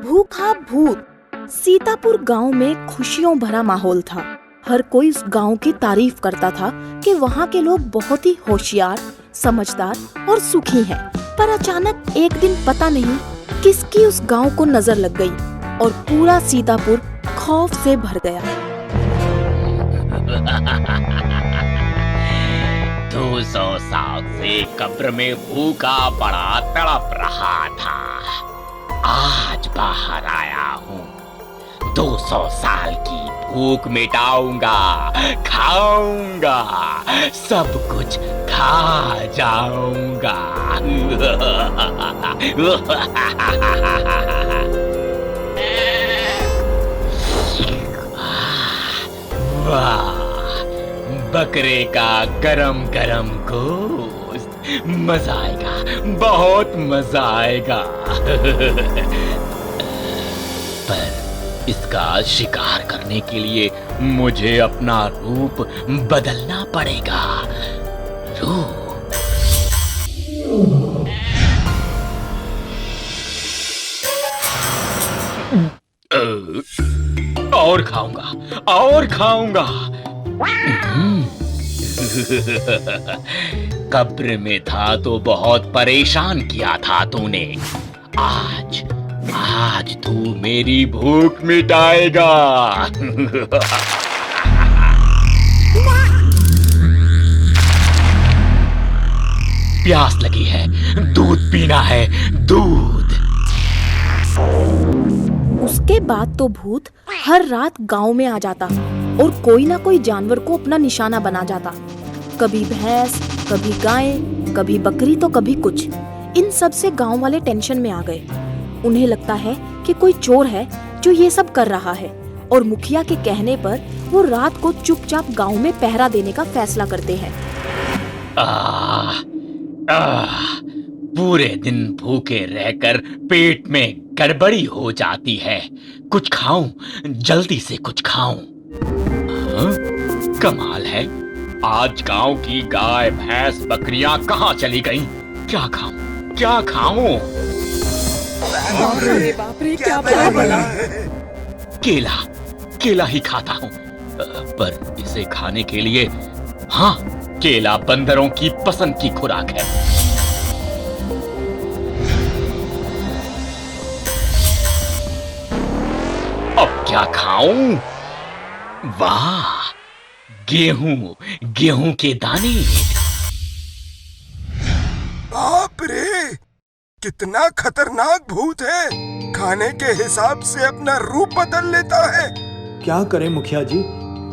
भूखा भूत। सीतापुर गांव में खुशियों भरा माहौल था। हर कोई उस गांव की तारीफ करता था कि वहाँ के लोग बहुत ही होशियार, समझदार और सुखी हैं। पर अचानक एक दिन पता नहीं किसकी उस गांव को नजर लग गई और पूरा सीतापुर खौफ से भर गया। 200 साल से कब्र में भूखा पड़ा तड़प रहा था। आज बाहर आया हूँ। 200 साल की भूख मिटाऊंगा, खाऊंगा, सब कुछ खा जाऊंगा। वाह, बकरे का गरम गरम गोश्त, मजा आएगा, बहुत मजा आएगा। पर इसका शिकार करने के लिए मुझे अपना रूप बदलना पड़ेगा। रूप और खाऊंगा और खाऊंगा। कब्र में था तो बहुत परेशान किया था तूने। आज तू मेरी भूख मिटाएगा। प्यास लगी है, दूध पीना है, दूध। उसके बाद तो भूत हर रात गांव में आ जाता और कोई ना कोई जानवर को अपना निशाना बना जाता। कभी भैंस, कभी गाय, कभी बकरी तो कभी कुछ। इन सब से गांव वाले टेंशन में आ गए। उन्हें लगता है कि कोई चोर है जो ये सब कर रहा है और मुखिया के कहने पर वो रात को चुपचाप गांव में पहरा देने का फैसला करते हैं। पूरे दिन भूखे रहकर पेट में गड़बड़ी हो जाती है। कुछ खाऊं, जल्दी से कुछ खाऊं। कमाल है, आज गांव की गाय, भैंस, बकरियां कहाँ चली गईं? क्या खाऊं, क्या खाऊं? बाप रे, क्या बला। केला ही खाता हूं। पर इसे खाने के लिए, हाँ, केला बंदरों की पसंद की खुराक है। अब क्या खाऊं? वाह, गेहूं के दाने। बाप रे, कितना खतरनाक भूत है। खाने के हिसाब से अपना रूप बदल लेता है। क्या करें मुखिया जी,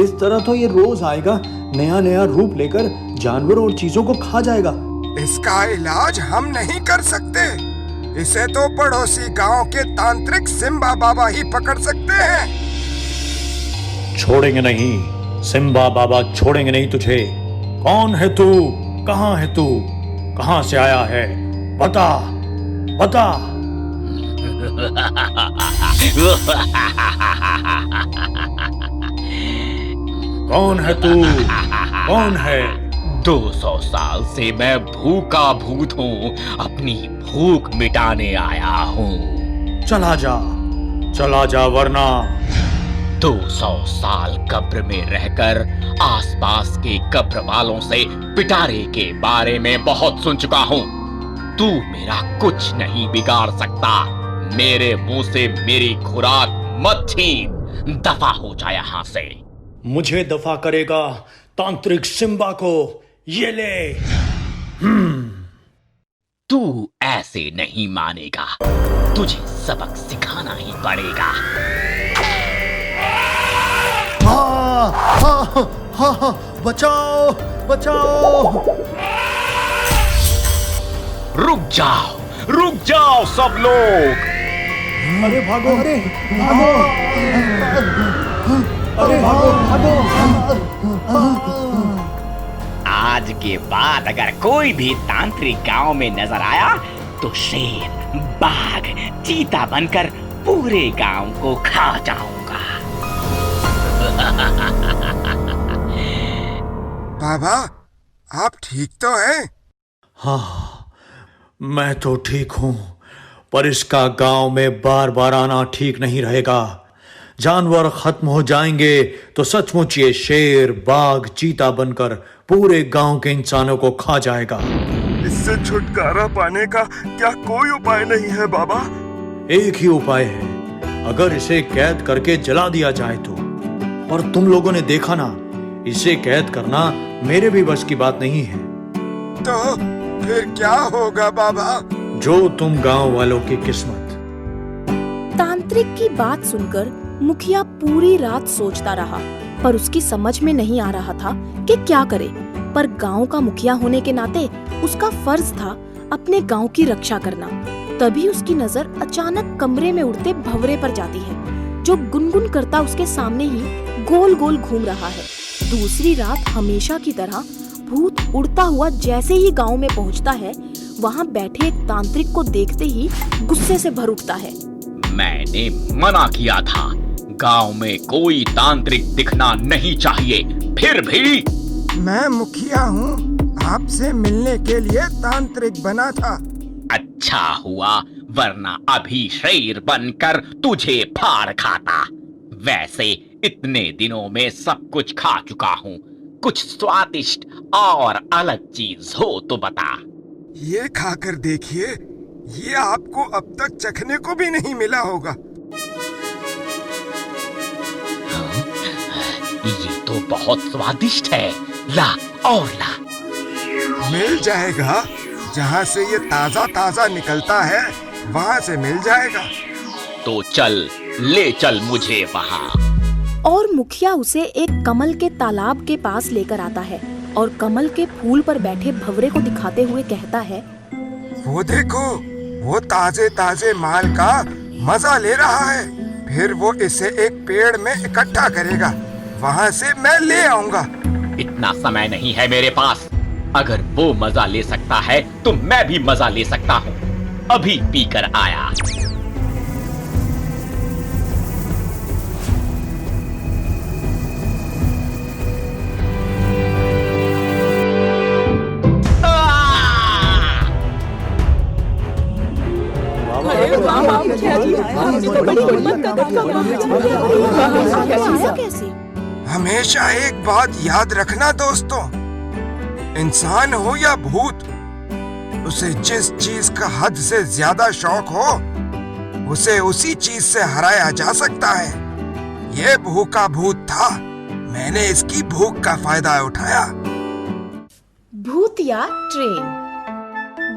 इस तरह तो ये रोज आएगा, नया नया रूप लेकर जानवरों और चीजों को खा जाएगा। इसका इलाज हम नहीं कर सकते। इसे तो पड़ोसी गांव के तांत्रिक सिम्बा बाबा ही पकड़ सकते हैं। छोड़ेंगे नहीं, सिम्बा बाबा छोड़ेंगे नहीं तुझे। कौन है तू? कहाँ है तू? कहाँ से आया है? बता बता। कौन है तू? कौन है? 200 साल से मैं भूखा भूत हूँ, अपनी भूख मिटाने आया हूँ। चला जा वरना। 200 साल कब्र में रहकर आसपास के कब्र वालों से पिटारे के बारे में बहुत सुन चुका हूँ। तू मेरा कुछ नहीं बिगाड़ सकता। मेरे मुंह से मेरी खुराक मत छीन। दफा हो जा यहाँ से। मुझे दफा करेगा तांत्रिक सिम्बा को? ये ले। तू ऐसे नहीं मानेगा, तुझे सबक सिखाना ही पड़ेगा। बचाओ बचाओ। रुक जाओ सब लोग। अरे भागो, अरे भागो, अरे भागो। आज के बाद अगर कोई भी तांत्रिक गांव में नजर आया तो शेर, बाघ, चीता बनकर पूरे गांव को खा जाऊंगा। बाबा, आप ठीक तो हैं? हाँ, मैं तो ठीक हूँ, पर इसका गांव में बार बार आना ठीक नहीं रहेगा। जानवर खत्म हो जाएंगे तो सचमुच ये शेर, बाघ, चीता बनकर पूरे गांव के इंसानों को खा जाएगा। इससे छुटकारा पाने का क्या कोई उपाय नहीं है बाबा? एक ही उपाय है, अगर इसे कैद करके जला दिया जाए तो। पर तुम लोगों ने देखा ना, इसे कैद करना मेरे भी बस की बात नहीं है। तो फिर क्या होगा बाबा? जो तुम गांव वालों की किस्मत। तांत्रिक की बात सुनकर मुखिया पूरी रात सोचता रहा, पर उसकी समझ में नहीं आ रहा था कि क्या करे। पर गांव का मुखिया होने के नाते उसका फर्ज था अपने गांव की रक्षा करना। तभी उसकी नजर अचानक कमरे में उड़ते भंवरे पर जाती है, जो गुनगुन करता उसके सामने ही गोल गोल घूम रहा है। दूसरी रात हमेशा की तरह भूत उड़ता हुआ जैसे ही गांव में पहुंचता है, वहां बैठे एक तांत्रिक को देखते ही गुस्से से भर उठता है। मैंने मना किया था, गांव में कोई तांत्रिक दिखना नहीं चाहिए, फिर भी मैं मुखिया हूँ, आपसे मिलने के लिए तांत्रिक बना था। अच्छा हुआ, वरना अभी शेर बनकर तुझे फाड़ खाता। वैसे इतने दिनों में सब कुछ खा चुका हूँ, कुछ स्वादिष्ट और अलग चीज हो तो बता। ये खाकर देखिए, ये आपको अब तक चखने को भी नहीं मिला होगा। ये तो बहुत स्वादिष्ट है, ला और ला। मिल जाएगा, जहाँ से ये ताजा ताजा निकलता है वहाँ से मिल जाएगा। तो चल, ले चल मुझे वहाँ। और मुखिया उसे एक कमल के तालाब के पास लेकर आता है और कमल के फूल पर बैठे भंवरे को दिखाते हुए कहता है, वो देखो, वो ताजे ताजे माल का मजा ले रहा है। फिर वो इसे एक पेड़ में इकट्ठा करेगा, वहाँ से मैं ले आऊंगा। इतना समय नहीं है मेरे पास। अगर वो मजा ले सकता है तो मैं भी मजा ले सकता हूँ। अभी पीकर आया। कैसे? हमेशा एक बात याद रखना दोस्तों, इंसान हो या भूत, उसे जिस चीज का हद से ज्यादा शौक हो, उसे उसी चीज से हराया जा सकता है। ये भूखा भूत था, मैंने इसकी भूख का फायदा उठाया। भूत या ट्रेन।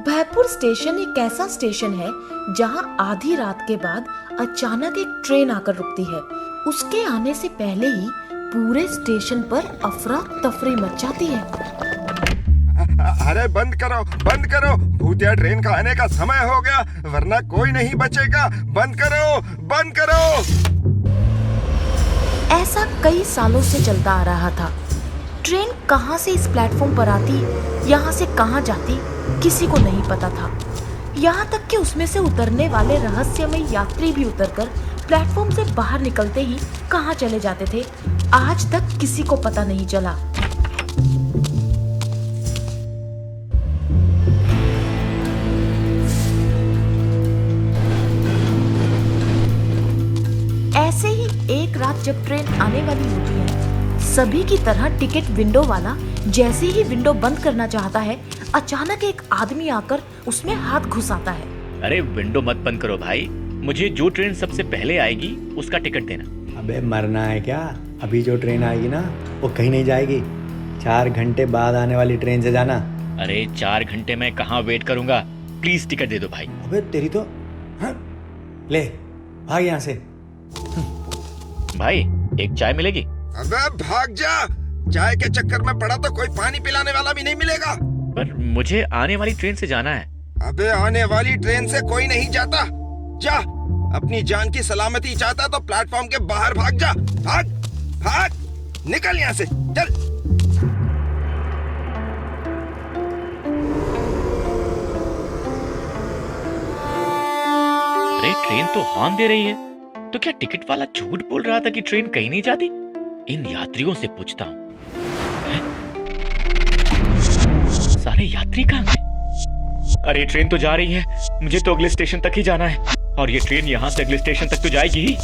भयपुर स्टेशन एक ऐसा स्टेशन है जहां आधी रात के बाद अचानक एक ट्रेन आकर रुकती है। उसके आने से पहले ही पूरे स्टेशन पर अफरा तफरी मच जाती है। अरे बंद करो, भूतिया ट्रेन का आने का समय हो गया, वरना कोई नहीं बचेगा। बंद करो। ऐसा कई सालों से चलता आ रहा था। ट्रेन कहां से इस प्लेटफॉर्म पर आती, यहां से कहां जाती, किसी को नहीं पता था। यहाँ तक कि उसमें से उतरने वाले रहस्यमय यात्री भी उतरकर प्लेटफॉर्म से बाहर निकलते ही कहाँ चले जाते थे, आज तक किसी को पता नहीं चला। ऐसे ही एक रात जब ट्रेन आने वाली होती है, सभी की तरह टिकट विंडो वाला जैसे ही विंडो बंद करना चाहता है, अचानक एक आदमी आकर उसमें हाथ घुसाता है। अरे विंडो मत बंद करो भाई, मुझे जो ट्रेन सबसे पहले आएगी उसका टिकट देना। अबे मरना है क्या? अभी जो ट्रेन आएगी ना वो कहीं नहीं जाएगी, 4 घंटे बाद आने वाली ट्रेन से जाना। अरे 4 घंटे में कहाँ वेट करूंगा, प्लीज टिकट दे दो भाई। अबे तेरी तो ले भाग यहाँ से। भाई एक चाय मिलेगी? अबे भाग जा, चाय के चक्कर में पड़ा तो कोई पानी पिलाने वाला भी नहीं मिलेगा। पर मुझे आने वाली ट्रेन से जाना है। अबे आने वाली ट्रेन से कोई नहीं जाता, जा। अपनी जान की सलामती चाहता तो प्लेटफॉर्म के बाहर भाग जा। भाग, निकल यहाँ से, चल। अरे ट्रेन तो हॉर्न दे रही है, तो क्या टिकट वाला झूठ बोल रहा था कि ट्रेन कहीं नहीं जाती? इन यात्रियों से पूछता हूँ। सारे यात्री कहाँ हैं? अरे ट्रेन तो जा रही है, मुझे तो अगले स्टेशन तक ही जाना है, और ये ट्रेन यहाँ से अगले स्टेशन तक तो जाएगी ही।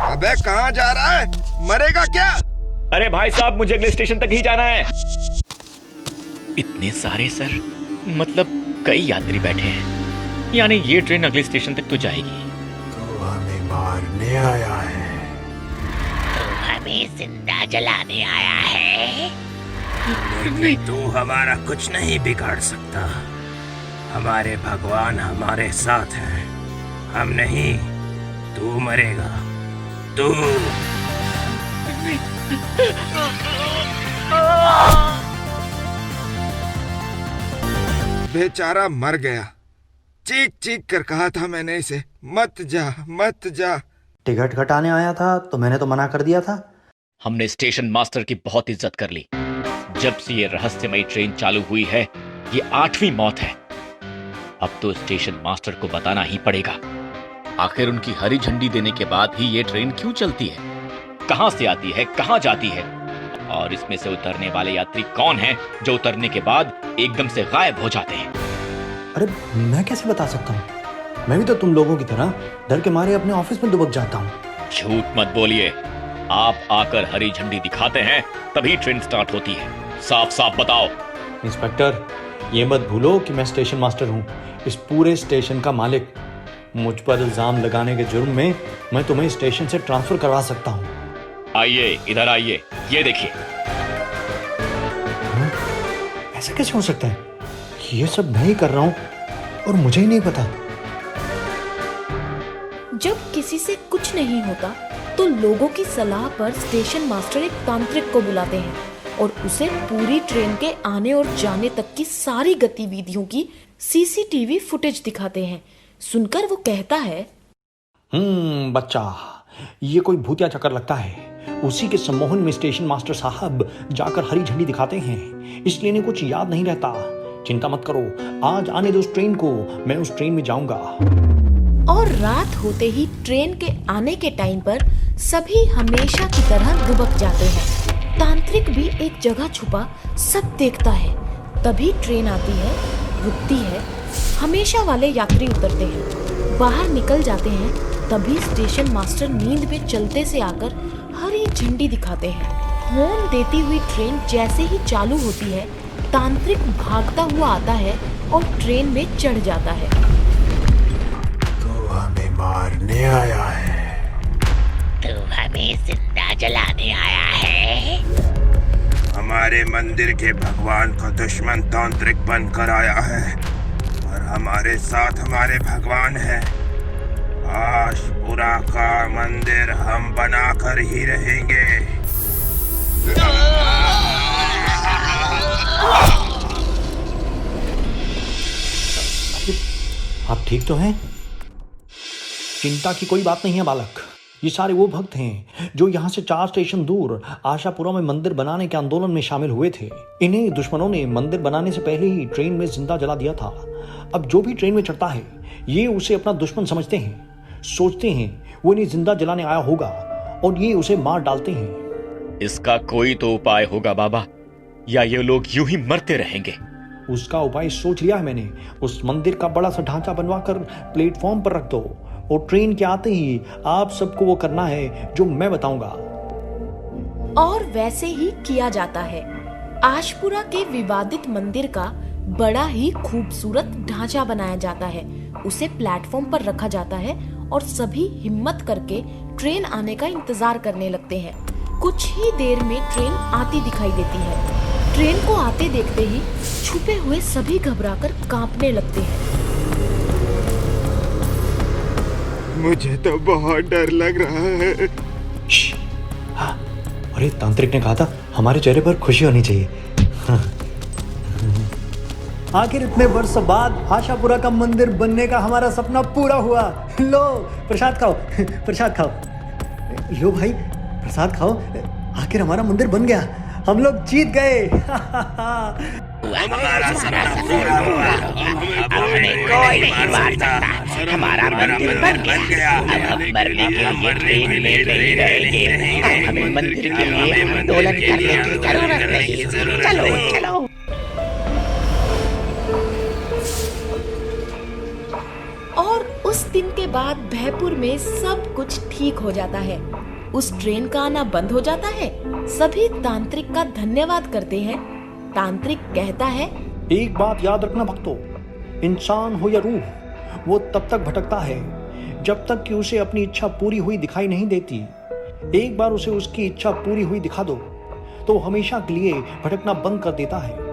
अबे कहाँ जा रहा है? मरेगा क्या? अरे भाई साहब, मुझे अगले स्टेशन तक ही जाना है। इतने सारे सर, मतलब कई यात्री बैठे हैं, यानी ये ट्रेन अगले स्टेशन तक तो जाएगी। तो हमें मारने आया है। हमें जिंदा जलाने आया है। लेकिन तू हमारा कुछ नहीं बिगाड़ सकता। हमारे भगवान हमारे साथ हैं। हम नहीं, तू मरेगा। तू बेचारा मर गया। चीख चीख कर कहा था मैंने इसे, मत जा मत जा। टिकट कटाने आया था तो मैंने तो मना कर दिया था। हमने स्टेशन मास्टर की बहुत इज्जत कर ली। जब से ये रहस्यमयी ट्रेन चालू हुई है, ये 8वीं मौत है। अब तो स्टेशन मास्टर को बताना ही पड़ेगा। आखिर उनकी हरी झंडी देने के बाद ही ये ट्रेन क्यों चलती है, कहां से आती है, कहां जाती है, और इसमें से उतरने वाले यात्री कौन हैं जो उतरने के बाद एकदम से गायब हो जाते हैं। अरे मैं कैसे बता सकता हूँ? मैं भी तो तुम लोगों की तरह डर के मारे अपने ऑफिस में दुबक जाता हूँ। झूठ मत बोलिए। आप आकर हरी झंडी दिखाते हैं तभी ट्रेन स्टार्ट होती है। साफ साफ बताओ। इंस्पेक्टर, ये मत भूलो कि मैं स्टेशन मास्टर हूँ, इस पूरे स्टेशन का मालिक। मुझ पर इल्जाम लगाने के जुर्म में मैं तुम्हें स्टेशन से ट्रांसफर करवा सकता हूँ। आइए, इधर आइए, ये देखिए। ऐसा कैसे हो सकता है? ये सब मैं ही कर रहा हूँ और मुझे ही नहीं पता। जब किसी से कुछ नहीं होता तो लोगों की सलाह पर स्टेशन मास्टर एक तांत्रिक को बुलाते हैं और उसे पूरी ट्रेन के आने और जाने तक की सारी गतिविधियों की सीसीटीवी फुटेज दिखाते हैं। सुनकर वो कहता है, बच्चा, ये कोई भूतिया चक्कर लगता है। उसी के सम्मोहन में स्टेशन मास्टर साहब जाकर हरी झंडी दिखाते हैं, इसलिए इन्हें कुछ याद नहीं रहता। चिंता मत करो, आज आने दो उस ट्रेन को, मैं उस ट्रेन में जाऊंगा। और रात होते ही ट्रेन के आने के टाइम पर सभी हमेशा की तरह दुबक जाते हैं। तांत्रिक भी एक जगह छुपा सब देखता है। तभी ट्रेन आती है, रुकती है, हमेशा वाले यात्री उतरते हैं, बाहर निकल जाते हैं। तभी स्टेशन मास्टर नींद में चलते से आकर हरी झंडी दिखाते हैं। हॉर्न देती हुई ट्रेन जैसे ही चालू होती है, तांत्रिक भागता हुआ आता है और ट्रेन में चढ़ जाता है। तो हमें मारने आया है। तू हमें जिंदा जलाने आया है। हमारे मंदिर के भगवान का दुश्मन तांत्रिक बनकर आया है और हमारे साथ हमारे भगवान हैं। आशपुरा का मंदिर हम बनाकर ही रहेंगे। आप ठीक तो हैं? चिंता की कोई बात नहीं है बालक। ये सारे वो भक्त हैं जो यहाँ से 4 स्टेशन दूर आशापुरा में मंदिर बनाने के आंदोलन में शामिल हुए थे। इन्हें दुश्मनों ने मंदिर बनाने से पहले ही ट्रेन में जिंदा जला दिया था। अब जो भी ट्रेन में चढ़ता है, ये उसे अपना दुश्मन समझते हैं, सोचते हैं वो इन्हें जिंदा जलाने आया होगा और ये उसे मार डालते हैं। इसका कोई तो उपाय होगा बाबा, या ये लोग यूं ही मरते रहेंगे। उसका उपाय सोच लिया है मैंने। उस मंदिर का बड़ा सा ढांचा बनवाकर प्लेटफॉर्म पर रख दो और ट्रेन के आते ही आप सबको वो करना है जो मैं बताऊंगा। और वैसे ही किया जाता है। आशपुरा के विवादित मंदिर का बड़ा ही खूबसूरत ढांचा बनाया जाता है। उसे प्लेटफॉर्म पर रखा जाता है और सभी हिम्मत करके ट्रेन आने का इंतजार करने लगते हैं। कुछ ही देर में ट्रेन आती दिखाई देती है। ट्रेन को आते देखते ही छुपे हुए सभी घबराकर कांपने लगते हैं। मुझे तो बहुत डर लग रहा है। हाँ, अरे तांत्रिक ने कहा था हमारे चेहरे पर खुशी होनी चाहिए। आखिर इतने वर्षों बाद आशापुरा का मंदिर बनने का हमारा सपना पूरा हुआ। लो प्रसाद खाओ, प्रसाद खाओ। लो भाई प्रसाद खाओ। आखिर हमारा मंदिर बन गया, हम लोग जीत गए। हमारा सपना पूरा हुआ। हमें कोई नहीं मार सकता। हमारा मंदिर बन गया। अब हम मरने के लिए ट्रेन में नहीं रहेंगे। हमें मंदिर के लिए आंदोलन करने की जरूरत नहीं। चलो चलो। और उस दिन के बाद भयपुर में सब कुछ ठीक हो जाता है। उस ट्रेन का आना बंद हो जाता है। सभी तांत्रिक का धन्यवाद करते हैं। तांत्रिक कहता है, एक बात याद रखना भक्तों, इंसान हो या रूह, वो तब तक भटकता है जब तक कि उसे अपनी इच्छा पूरी हुई दिखाई नहीं देती। एक बार उसे उसकी इच्छा पूरी हुई दिखा दो तो हमेशा के लिए भटकना बंद कर देता है।